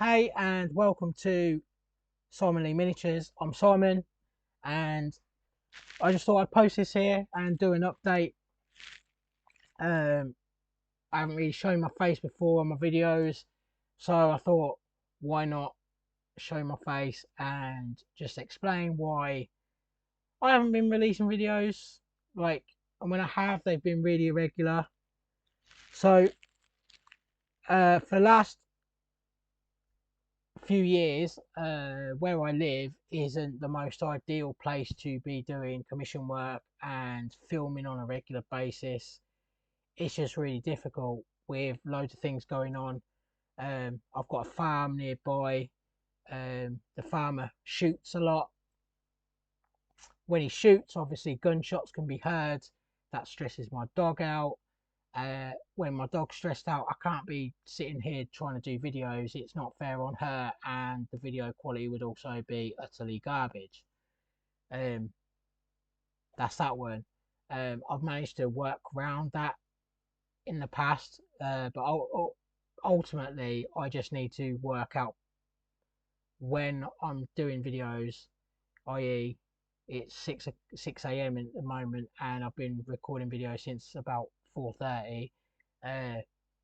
Hey, and welcome to Simon Lee Miniatures. I'm Simon, and I just thought I'd post this here and do an update. I haven't really shown my face before on my videos, so I thought, why not show my face and just explain why I haven't been releasing videos. Like, and when I have, they've been really irregular. So, for the last few years, where I live isn't the most ideal place to be doing commission work and filming on a regular basis. It's just really difficult with loads of things going on. I've got a farm nearby. The farmer shoots a lot. When he shoots, obviously gunshots can be heard. That stresses my dog out. When my dog's stressed out, I can't be sitting here trying to do videos. It's not fair on her, and the video quality would also be utterly garbage. Um, that's that one. I've managed to work around that in the past, but ultimately, I just need to work out when I'm doing videos, i.e., it's 6 a.m. at the moment, and I've been recording videos since about 4:30.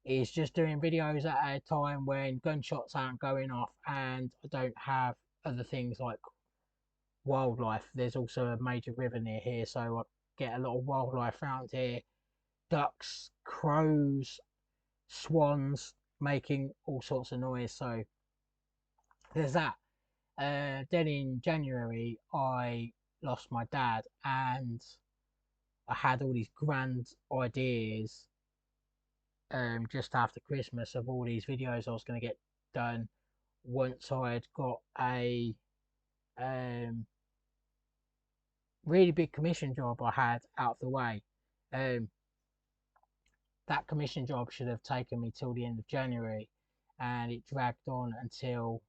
Is just doing videos at a time when gunshots aren't going off and I don't have other things like wildlife. There's also a major river near here, so I get a lot of wildlife around here: ducks, crows, swans, making all sorts of noise. So there's that. Then in January, I lost my dad, and I had all these grand ideas just after Christmas of all these videos I was going to get done once I'd got a um, really big commission job I had out of the way. Um, that commission job should have taken me till the end of January, and it dragged on until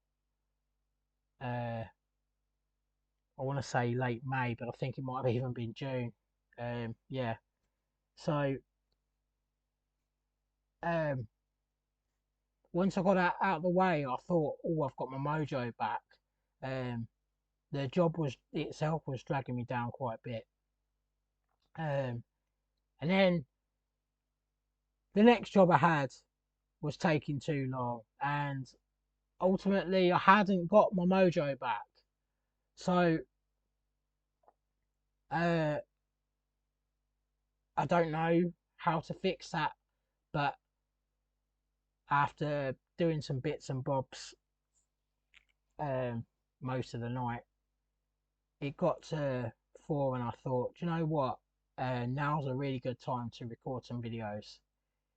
uh, I want to say late May, but I think it might have even been June. Yeah, so um, once I got out of the way, I thought, oh, I've got my mojo back. Um, the job was itself was dragging me down quite a bit. And then the next job I had was taking too long, and ultimately I hadn't got my mojo back. So uh, I don't know how to fix that, but after doing some bits and bobs um, most of the night, it got to 4, and I thought, do you know what? Now's a really good time to record some videos.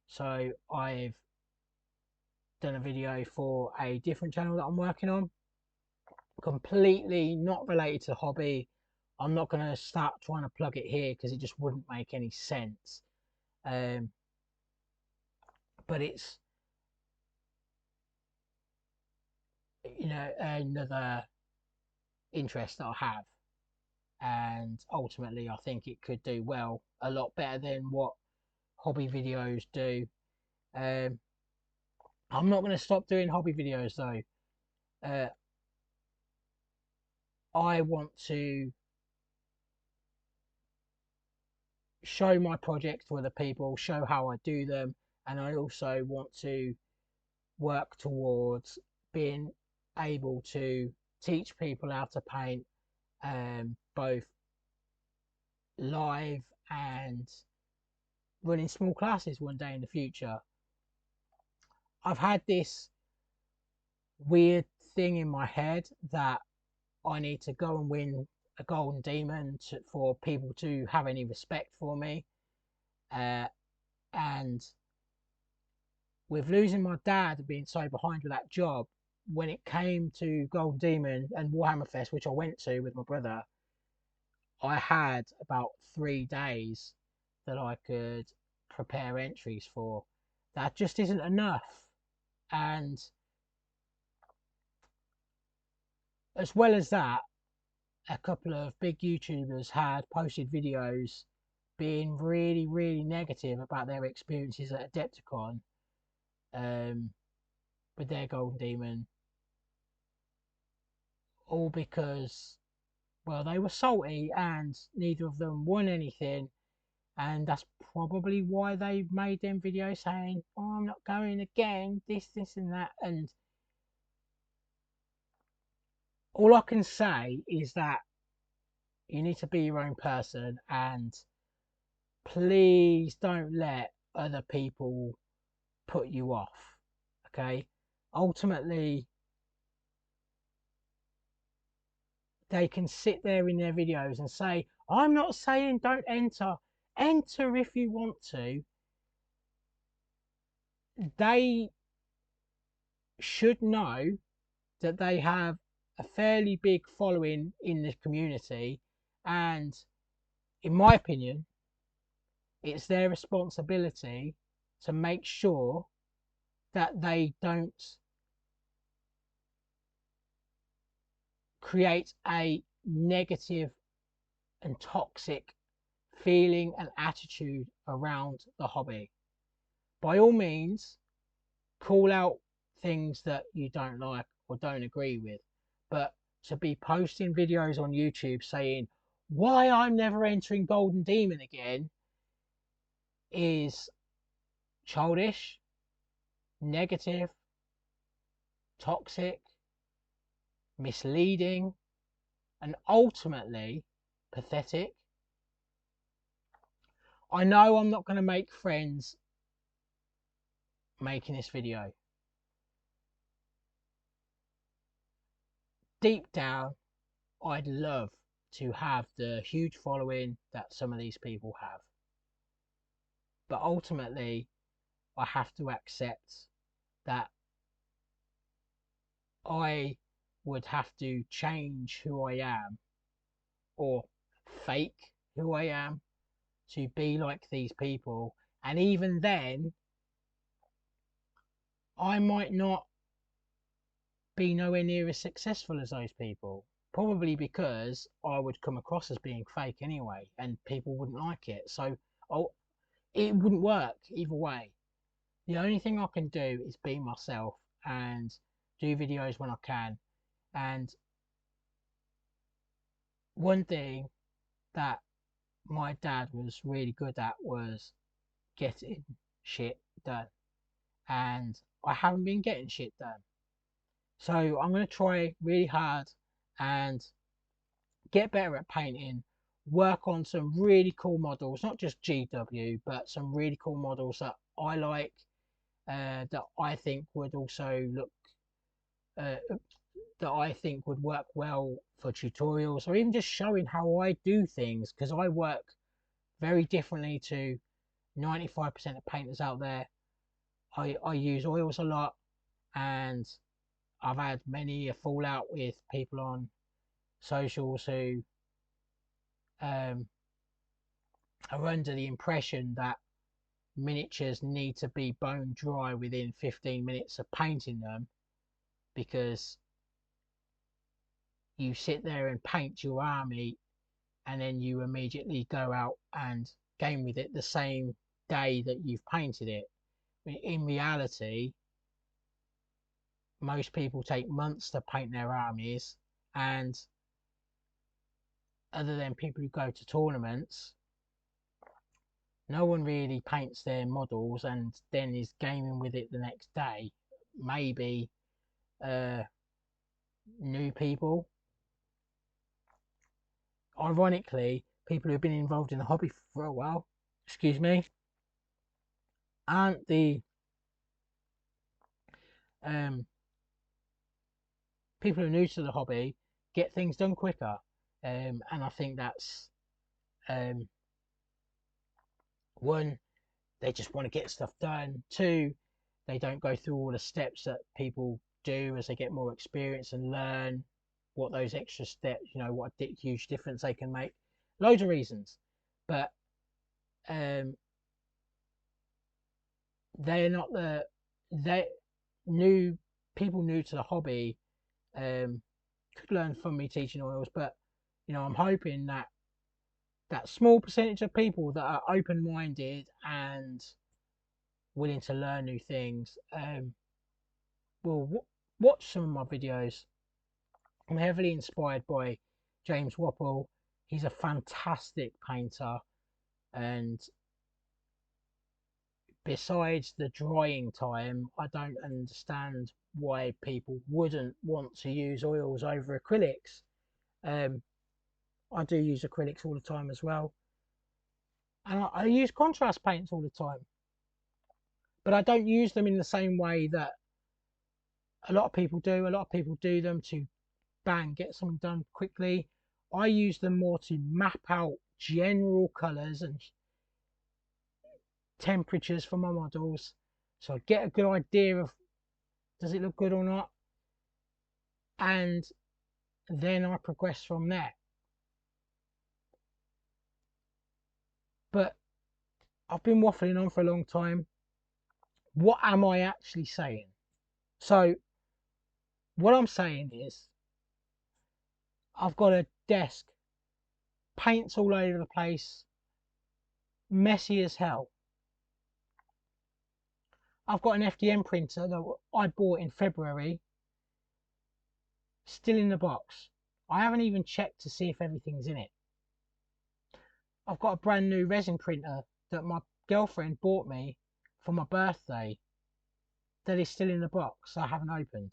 So I've done a video for a different channel that I'm working on, completely not related to hobby. I'm not going to start trying to plug it here because it just wouldn't make any sense. Um, but it's, another interest that I have, and ultimately I think it could do well, a lot better than what hobby videos do. Um, I'm not going to stop doing hobby videos though. Uh, I want to show my projects to other people, show how I do them, and I also want to work towards being able to teach people how to paint, both live and running small classes one day in the future. I've had this weird thing in my head that I need to go and win a golden demon for people to have any respect for me. Uh, and with losing my dad and being so behind with that job, when it came to Golden Demon and Warhammer Fest, which I went to with my brother, I had about 3 days that I could prepare entries for. That just isn't enough. And as well as that, a couple of big YouTubers had posted videos being really, really negative about their experiences at Adepticon, um, with their Golden Demon. all because, well, they were salty and neither of them won anything, and that's probably why they made them videos saying, "Oh, I'm not going again, this and that." And all I can say is that you need to be your own person, and please don't let other people put you off. Okay, ultimately they can sit there in their videos and say, "I'm not saying don't enter if you want to." They should know that they have a fairly big following in the community, and in my opinion, it's their responsibility to make sure that they don't create a negative and toxic feeling and attitude around the hobby. By all means, call out things that you don't like or don't agree with, but to be posting videos on YouTube saying why I'm never entering Golden Demon again is childish, negative, toxic, misleading, and ultimately pathetic. I know I'm not going to make friends making this video. Deep down, I'd love to have the huge following that some of these people have. But ultimately, I have to accept that I would have to change who I am or fake who I am to be like these people. And even then, I might not be nowhere near as successful as those people. Probably because I would come across as being fake anyway, and people wouldn't like it. So oh, it wouldn't work either way. The only thing I can do is be myself and do videos when I can. And one thing that my dad was really good at was getting shit done. And I haven't been getting shit done. So I'm going to try really hard and get better at painting, work on some really cool models, not just GW, but some really cool models that I like, that I think would also look, uh, that I think would work well for tutorials or even just showing how I do things, because I work very differently to 95% of painters out there. I use oils a lot, and I've had many a fallout with people on socials who um, are under the impression that miniatures need to be bone dry within 15 minutes of painting them, because you sit there and paint your army and then you immediately go out and game with it the same day that you've painted it. In reality, most people take months to paint their armies, and other than people who go to tournaments, no one really paints their models and then is gaming with it the next day. Maybe uh, new people. Ironically, people who've been involved in the hobby for a while, excuse me, aren't the um, people who are new to the hobby get things done quicker. And I think that's um, one, they just want to get stuff done. Two, they don't go through all the steps that people do as they get more experience and learn what those extra steps, what a huge difference they can make. Loads of reasons, but um, they're not they new people new to the hobby could learn from me teaching oils, but I'm hoping that that small percentage of people that are open-minded and willing to learn new things will watch some of my videos I'm heavily inspired by James Wapple. He's a fantastic painter, and besides the drying time, I don't understand why people wouldn't want to use oils over acrylics. Um, I do use acrylics all the time as well, and I use contrast paints all the time, but I don't use them in the same way that a lot of people do. A lot of people do them to bang, get something done quickly. I use them more to map out general colours and temperatures for my models, so I get a good idea of does it look good or not, and then I progress from there. But I've been waffling on for a long time. What am I actually saying? So what I'm saying is I've got a desk, paints all over the place, messy as hell. I've got an FDM printer that I bought in February, still in the box. I haven't even checked to see if everything's in it. I've got a brand new resin printer that my girlfriend bought me for my birthday that is still in the box I haven't opened.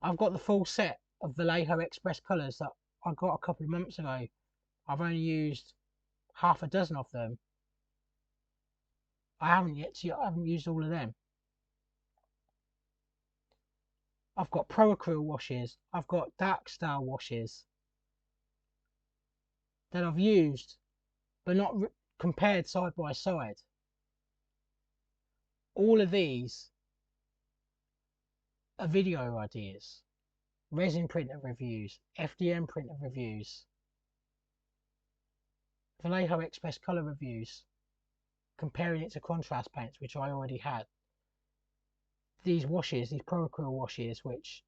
I've got the full set of Vallejo Express colours that I got a couple of months ago. I've only used half a dozen of them. I haven't used all of them. I've got Pro Acryl washes. I've got Dark Style washes that I've used, but not compared side by side. All of these are video ideas, resin printer reviews, FDM printer reviews, Vallejo Express colour reviews, comparing it to contrast paints, which I already had. These washes, these Pro Acryl washes, which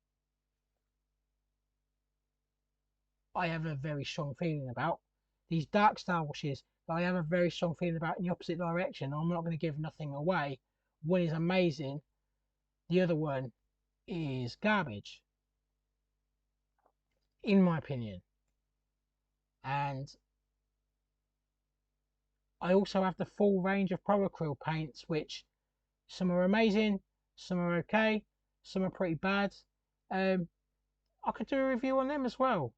I have a very strong feeling about. These dark style washes, I have a very strong feeling about in the opposite direction. I'm not going to give nothing away. One is amazing, the other one is garbage, in my opinion. And I also have the full range of Pro Acryl paints, which some are amazing, some are okay, some are pretty bad. I could do a review on them as well.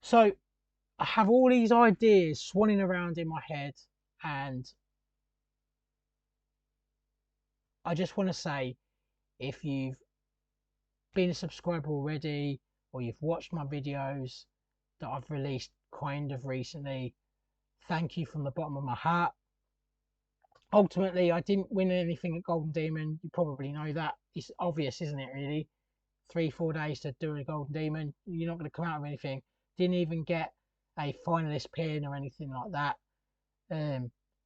So I have all these ideas swanning around in my head, and I just want to say, if you've been a subscriber already or you've watched my videos that I've released kind of recently, thank you from the bottom of my heart. Ultimately, I didn't win anything at Golden Demon. You probably know that. It's obvious, isn't it, really? 3-4 days to do a Golden Demon, you're not going to come out with anything. Didn't even get a finalist pin or anything like that.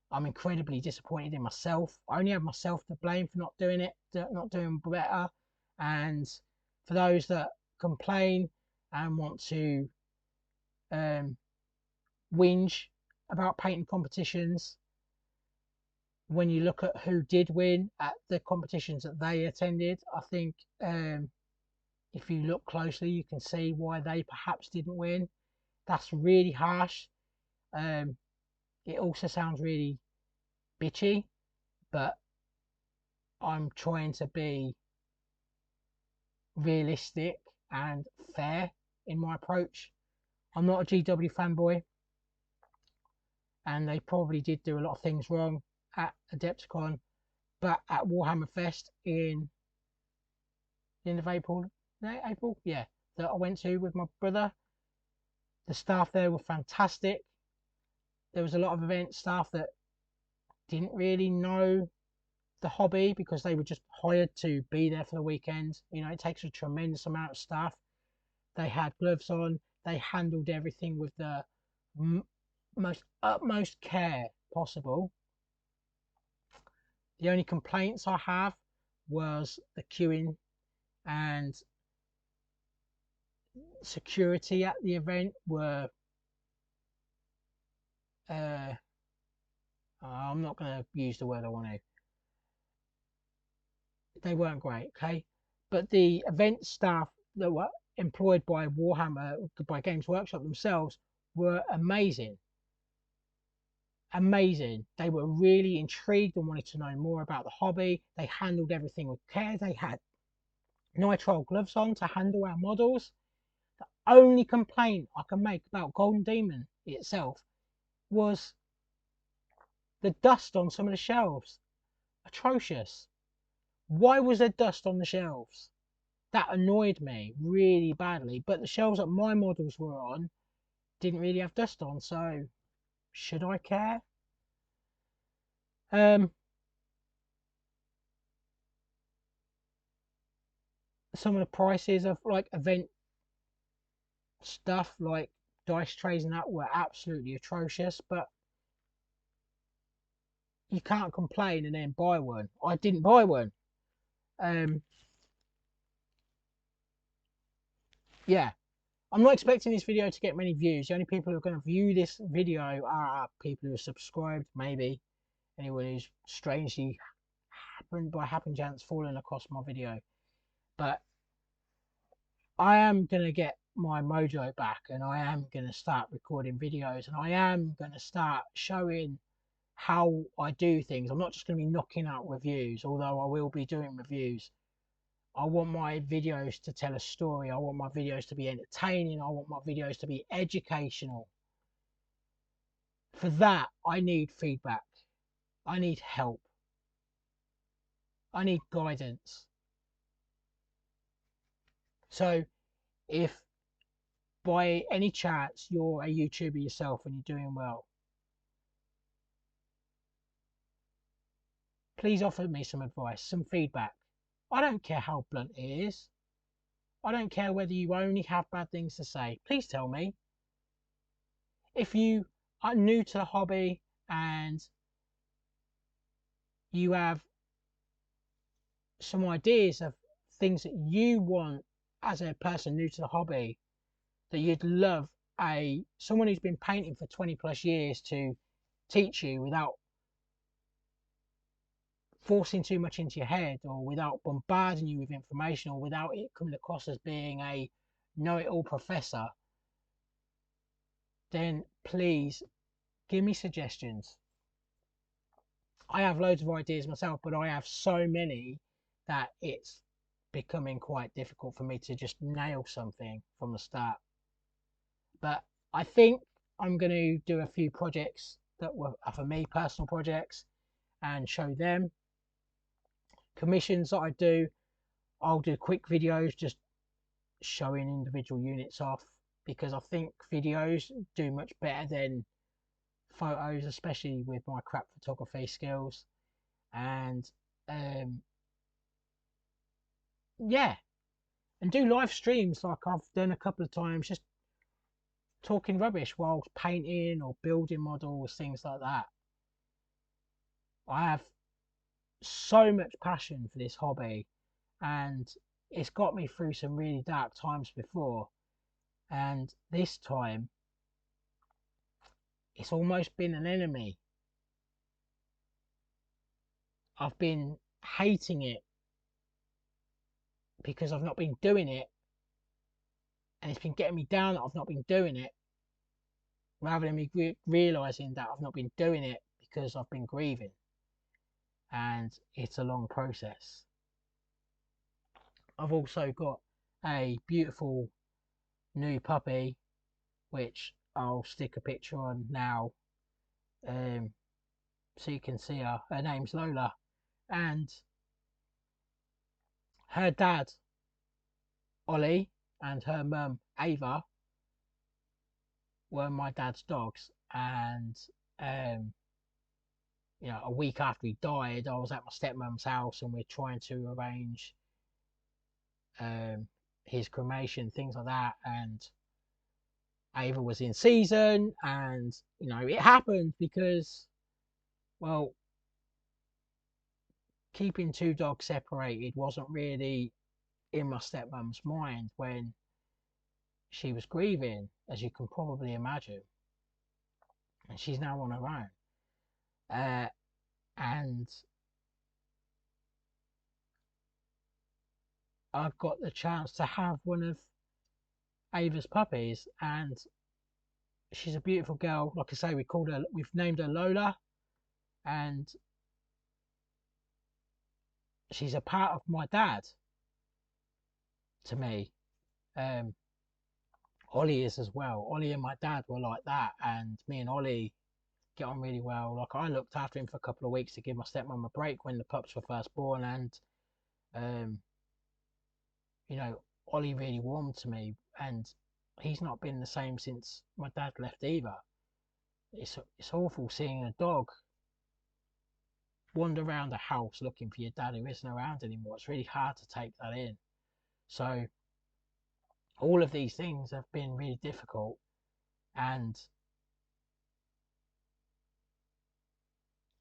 I'm incredibly disappointed in myself. I only have myself to blame for not doing it, not doing better. And for those that complain and want to whinge about painting competitions, when you look at who did win at the competitions that they attended, I think if you look closely, you can see why they perhaps didn't win. That's really harsh. It also sounds really bitchy, but I'm trying to be realistic and fair in my approach. I'm not a GW fanboy, and they probably did do a lot of things wrong at Adepticon, but at Warhammer Fest in the end of April, no, April, yeah, that I went to with my brother, the staff there were fantastic. There was a lot of event staff that didn't really know the hobby because they were just hired to be there for the weekend. You know, it takes a tremendous amount of staff. They had gloves on. They handled everything with the most utmost care possible. The only complaints I have was the queuing and security at the event were I'm not going to use the word I want to. They weren't great, okay? But the event staff that were employed by Warhammer, by Games Workshop themselves, were amazing. Amazing. They were really intrigued and wanted to know more about the hobby. They handled everything with care. They had nitrile gloves on to handle our models. The only complaint I can make about Golden Demon itself was the dust on some of the shelves. Atrocious. Why was there dust on the shelves? That annoyed me really badly. But the shelves that my models were on didn't really have dust on, so should I care? Some of the prices of like event stuff, like dice trays and that, were absolutely atrocious. But you can't complain and then buy one. I didn't buy one. Um, yeah, I'm not expecting this video to get many views. The only people who are going to view this video are people who are subscribed, maybe anyone who's strangely happened by happen chance fallen across my video. But I am going to get my mojo back, and I am going to start recording videos, and I am going to start showing how I do things. I'm not just going to be knocking out reviews, although I will be doing reviews. I want my videos to tell a story. I want my videos to be entertaining. I want my videos to be educational. For that, I need feedback. I need help. I need guidance. So if by any chance you're a YouTuber yourself and you're doing well, please offer me some advice, some feedback. I don't care how blunt it is. I don't care whether you only have bad things to say. Please tell me. If you are new to the hobby and you have some ideas of things that you want as a person new to the hobby, that you'd love someone who's been painting for 20 plus years to teach you without forcing too much into your head, or without bombarding you with information, or without it coming across as being a know-it-all professor, then please give me suggestions. I have loads of ideas myself, but I have so many that it's becoming quite difficult for me to just nail something from the start. But I think I'm going to do a few projects that were for me, personal projects, and show them. Commissions that I do, I'll do quick videos just showing individual units off, because I think videos do much better than photos, especially with my crap photography skills. And yeah, and do live streams like I've done a couple of times, just talking rubbish while painting or building models, things like that. I have so much passion for this hobby, and it's got me through some really dark times before, and this time it's almost been an enemy. I've been hating it because I've not been doing it, and it's been getting me down that I've not been doing it, rather than me realizing that I've not been doing it because I've been grieving. And it's a long process. I've also got a beautiful new puppy, which I'll stick a picture on now, so you can see her. Her name's Lola, and her dad Ollie and her mum Ava were my dad's dogs. And a week after he died, I was at my stepmom's house, and we're trying to arrange his cremation, things like that. And Ava was in season, and it happened because, well, keeping two dogs separated wasn't really in my stepmom's mind when she was grieving, as you can probably imagine, and she's now on her own. And I got the chance to have one of Ava's puppies, and she's a beautiful girl. Like I say, we've named her Lola, and she's a part of my dad to me. Um, Ollie is as well. Ollie and my dad were like that, and me and Ollie get on really well. Like, I looked after him for a couple of weeks to give my stepmom a break when the pups were first born, and um, you know, Ollie really warmed to me, and he's not been the same since my dad left either. It's awful seeing a dog wander around the house looking for your dad who isn't around anymore. It's really hard to take that in. So all of these things have been really difficult, and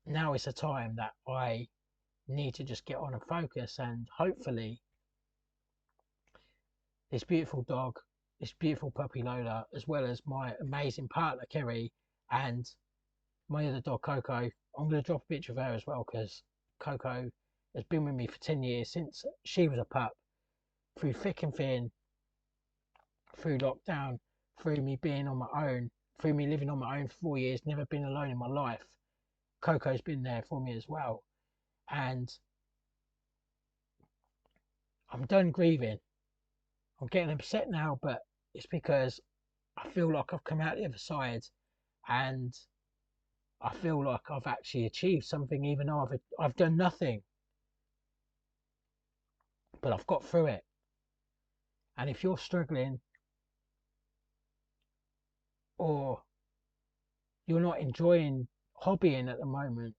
now is a time that I need to just get on and focus, and hopefully this beautiful dog, this beautiful puppy Lola, as well as my amazing partner Kerry and my other dog Coco. I'm going to drop a picture of her as well, because Coco has been with me for 10 years, since she was a pup, through thick and thin, through lockdown, through me being on my own, through me living on my own for 4 years, never been alone in my life. Coco's been there for me as well. And I'm done grieving. I'm getting upset now, but it's because I feel like I've come out the other side, and I feel like I've actually achieved something, even though I've done nothing. But I've got through it. And if you're struggling, or you're not enjoying hobbying at the moment,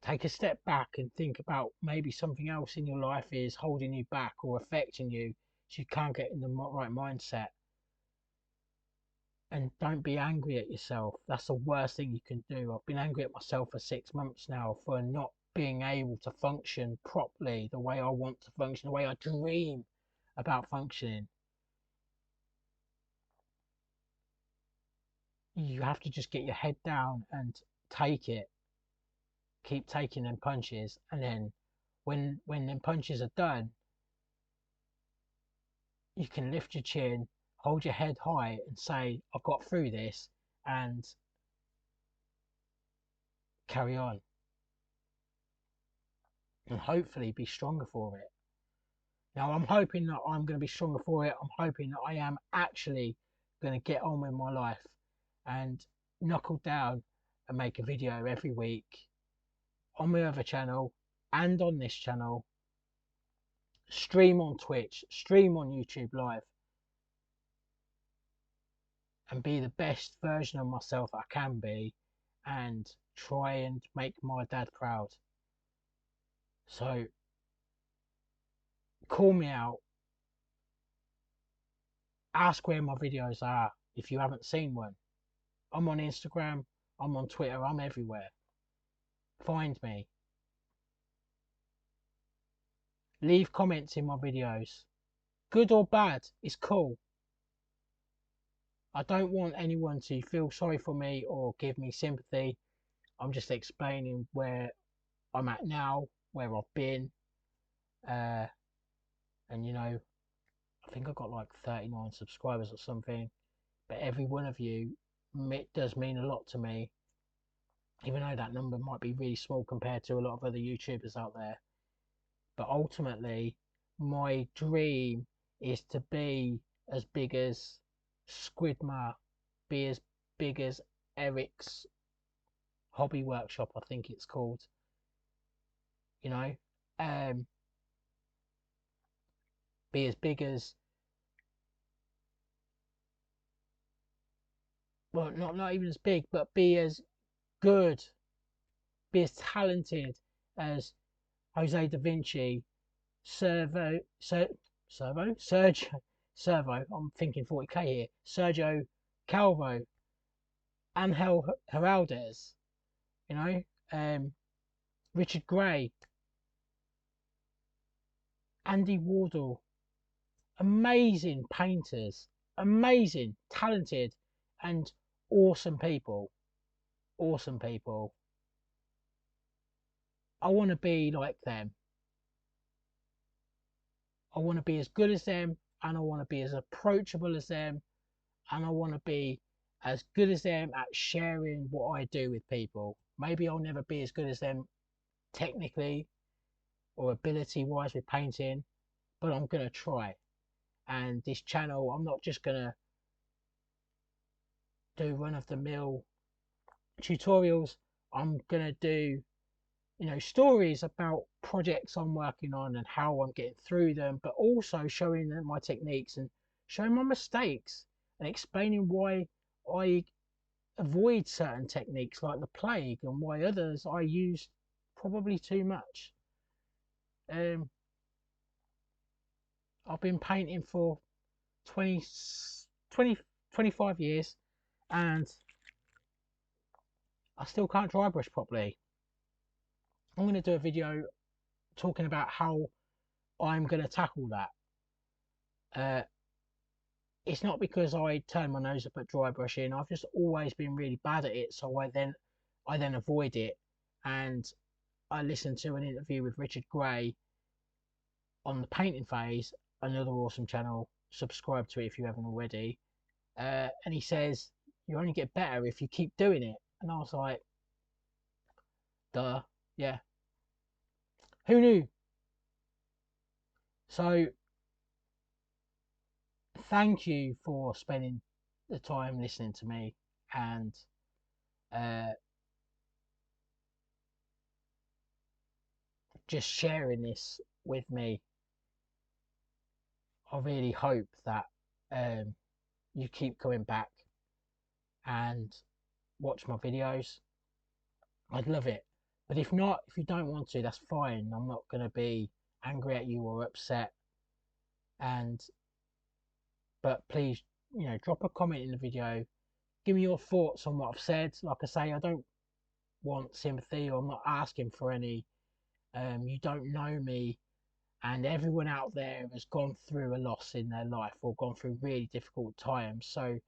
take a step back and think about maybe something else in your life is holding you back or affecting you, so you can't get in the right mindset. And don't be angry at yourself. That's the worst thing you can do. I've been angry at myself for 6 months now for not being able to function properly the way I want to function, the way I dream about functioning. You have to just get your head down and take it. Keep taking them punches, and then when them punches are done, you can lift your chin, hold your head high, and say, I've got through this, and carry on, and hopefully be stronger for it. Now, I'm hoping that I'm going to be stronger for it. I'm hoping that I am actually going to get on with my life and knuckle down and make a video every week on my other channel and on this channel, stream on Twitch, stream on YouTube Live, and be the best version of myself I can be, and try and make my dad proud. So call me out, ask where my videos are if you haven't seen one. I'm on Instagram, I'm on Twitter, I'm everywhere. Find me. Leave comments in my videos. Good or bad, it's cool. I don't want anyone to feel sorry for me or give me sympathy. I'm just explaining where I'm at now, where I've been. And you know, I think I've got like 39 subscribers or something. But every one of you does mean a lot to me. Even though that number might be really small compared to a lot of other YouTubers out there. But ultimately, my dream is to be as big as Squidmar, be as big as Eric's hobby workshop, I think it's called. You know, be as big as, well, not even as big, but be as good, be as talented as Jose da Vinci, Servo, I'm thinking 40k here, Sergio Calvo, Angel Heraldez, you know, Richard Gray, Andy Wardle, amazing painters, amazing, talented, and awesome people. Awesome people. I want to be like them. I want to be as good as them, and I want to be as approachable as them, and I want to be as good as them at sharing what I do with people. Maybe I'll never be as good as them technically or ability wise with painting, but I'm gonna try. And this channel, I'm not just gonna do run of the mill tutorials. I'm gonna do, stories about projects I'm working on and how I'm getting through them, but also showing them my techniques and showing my mistakes and explaining why I avoid certain techniques like the plague and why others I use probably too much. Um, I've been painting for 20, 20, 25 years, and I still can't dry brush properly. I'm going to do a video talking about how I'm going to tackle that. Uh, it's not because I turn my nose up at dry brushing. I've just always been really bad at it, so I then avoid it. And I listened to an interview with Richard Gray on the painting phase, another awesome channel. Subscribe to it if you haven't already. And he says you only get better if you keep doing it. And I was like, duh, yeah. Who knew? So thank you for spending the time listening to me and uh, just sharing this with me. I really hope that you keep coming back and watch my videos. I'd love it. But if not, if you don't want to, that's fine. I'm not going to be angry at you or upset. But please, drop a comment in the video. Give me your thoughts on what I've said. Like I say, I don't want sympathy, or I'm not asking for any. You don't know me, and everyone out there has gone through a loss in their life or gone through really difficult times. So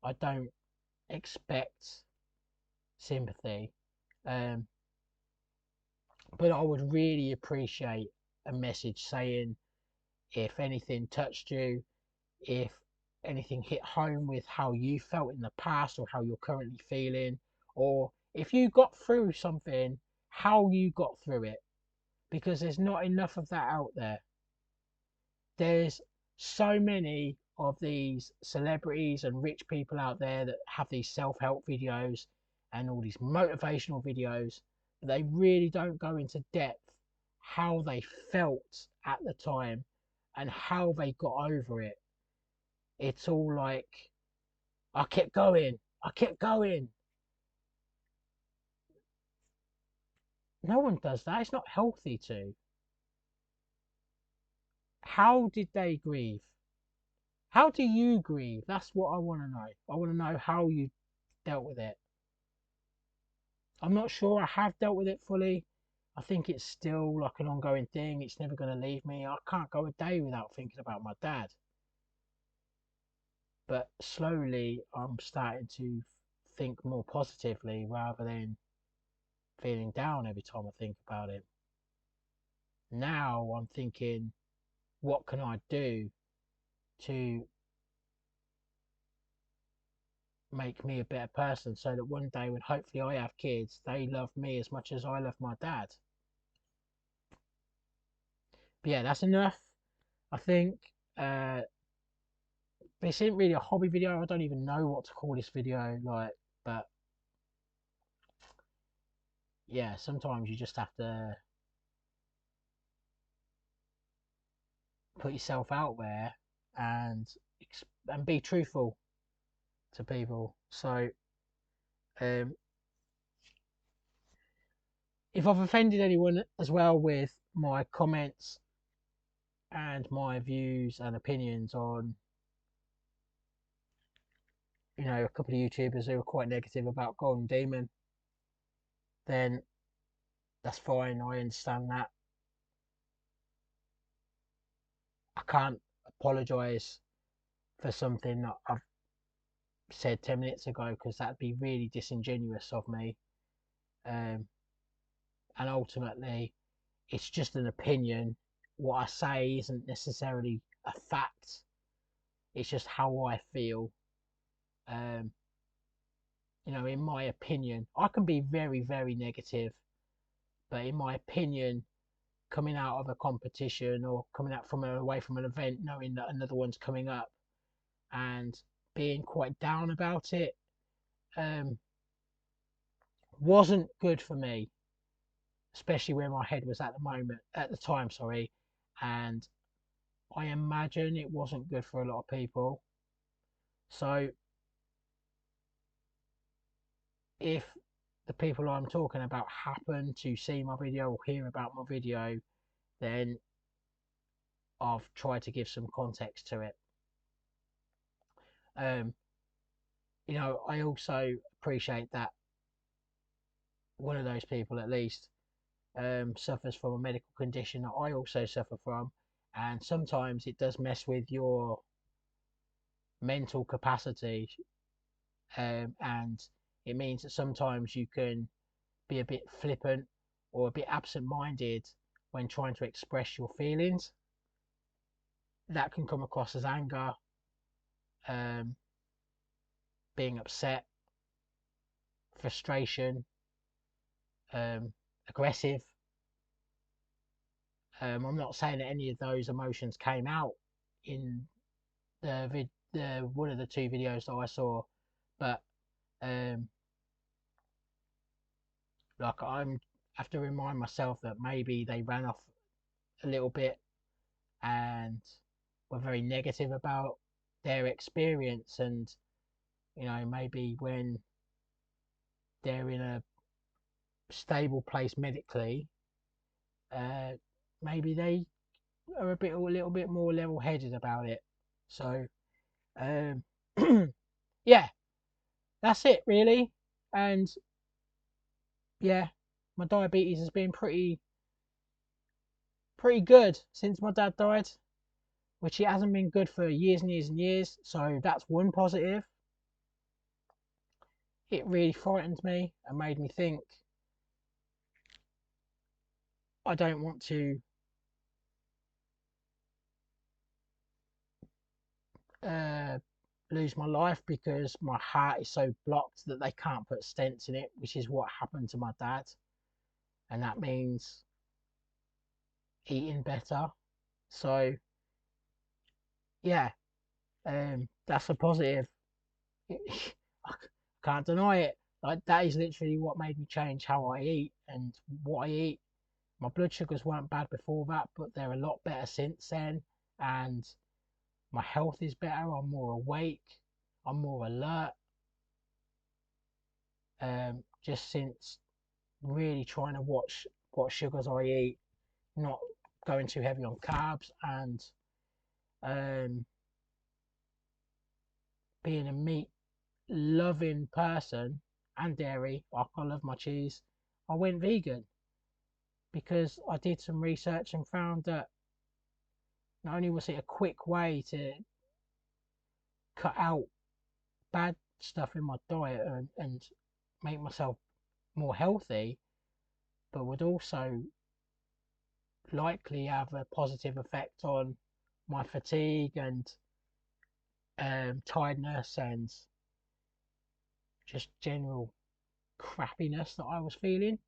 I don't expect sympathy. Um, but I would really appreciate a message saying if anything touched you, if anything hit home with how you felt in the past or how you're currently feeling, or if you got through something, how you got through it, because there's not enough of that out there. There's so many of these celebrities and rich people out there that have these self-help videos and all these motivational videos, but they really don't go into depth how they felt at the time and how they got over it. It's all like, I kept going, I kept going. No one does that. It's not healthy to. How did they grieve? How do you grieve? That's what I want to know. I want to know how you dealt with it. I'm not sure I have dealt with it fully. I think it's still like an ongoing thing. It's never going to leave me. I can't go a day without thinking about my dad. But slowly I'm starting to think more positively rather than feeling down every time I think about it. Now I'm thinking, what can I do to make me a better person so that one day when hopefully I have kids, they love me as much as I love my dad. But yeah, that's enough. I think this isn't really a hobby video. I don't even know what to call this video, but yeah, sometimes you just have to put yourself out there and be truthful to people. So um, if I've offended anyone as well with my comments and my views and opinions on, a couple of YouTubers who were quite negative about Golden Demon, then that's fine. I understand that. I can't apologise for something that I've said 10 minutes ago because that'd be really disingenuous of me. And ultimately, it's just an opinion what I say isn't necessarily a fact. It's just how I feel. Um, in my opinion, I can be very, very negative, but in my opinion, coming out of a competition or coming out from away from an event, knowing that another one's coming up, and being quite down about it, wasn't good for me, especially where my head was at the time, sorry, and I imagine it wasn't good for a lot of people. So if the people I'm talking about happen to see my video or hear about my video, then I've tried to give some context to it. Um, I also appreciate that one of those people at least suffers from a medical condition that I also suffer from, and sometimes it does mess with your mental capacity, and it means that sometimes you can be a bit flippant or a bit absent-minded when trying to express your feelings. That can come across as anger, um, being upset, frustration, aggressive. I'm not saying that any of those emotions came out in the one of the two videos that I saw, but um, like I have to remind myself that maybe they ran off a little bit and were very negative about their experience, and maybe when they're in a stable place medically, uh, maybe they are a little bit more level-headed about it. So um, yeah, that's it really. And yeah, my diabetes has been pretty good since my dad died, which it hasn't been good for years and years and years. So that's one positive. It really frightened me and made me think I don't want to uh, lose my life because my heart is so blocked that they can't put stents in it, which is what happened to my dad. And that means eating better. So yeah, that's a positive. I can't deny it. Like, that is literally what made me change how I eat and what I eat. My blood sugars weren't bad before that, but they're a lot better since then. And my health is better. I'm more awake. I'm more alert. Just since really trying to watch what sugars I eat, not going too heavy on carbs, and um, being a meat loving person and dairy, like I love my cheese, I went vegan because I did some research and found that not only was it a quick way to cut out bad stuff in my diet and make myself more healthy, but would also likely have a positive effect on my fatigue and tiredness and just general crappiness that I was feeling.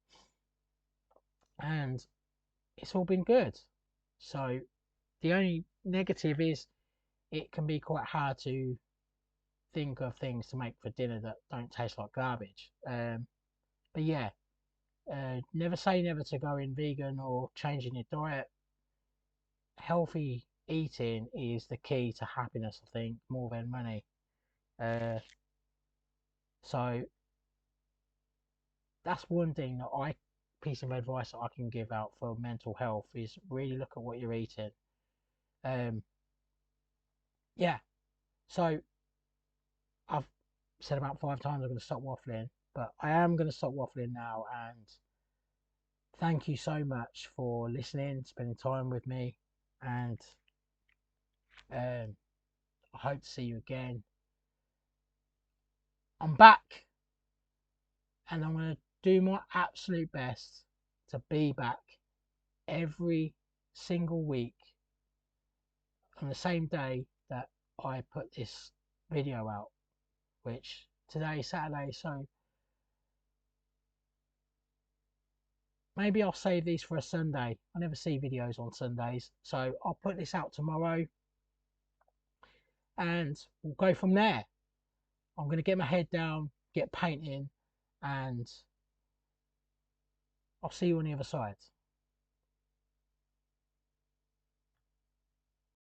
And it's all been good. So the only negative is it can be quite hard to think of things to make for dinner that don't taste like garbage. But yeah, never say never to going vegan or changing your diet. Healthy eating is the key to happiness, I think, more than money. Uh, so that's one thing that piece of advice that I can give out for mental health is really look at what you're eating. Um, yeah, so I've said about 5 times I'm going to stop waffling, but I am going to stop waffling now. And thank you so much for listening, spending time with me, and I hope to see you again. I'm back, and I'm going to do my absolute best to be back every single week on the same day that I put this video out, which today is Saturday, so maybe I'll save these for a Sunday. I never see videos on Sundays, so I'll put this out tomorrow and we'll go from there. I'm going to get my head down, get painting, and I'll see you on the other side.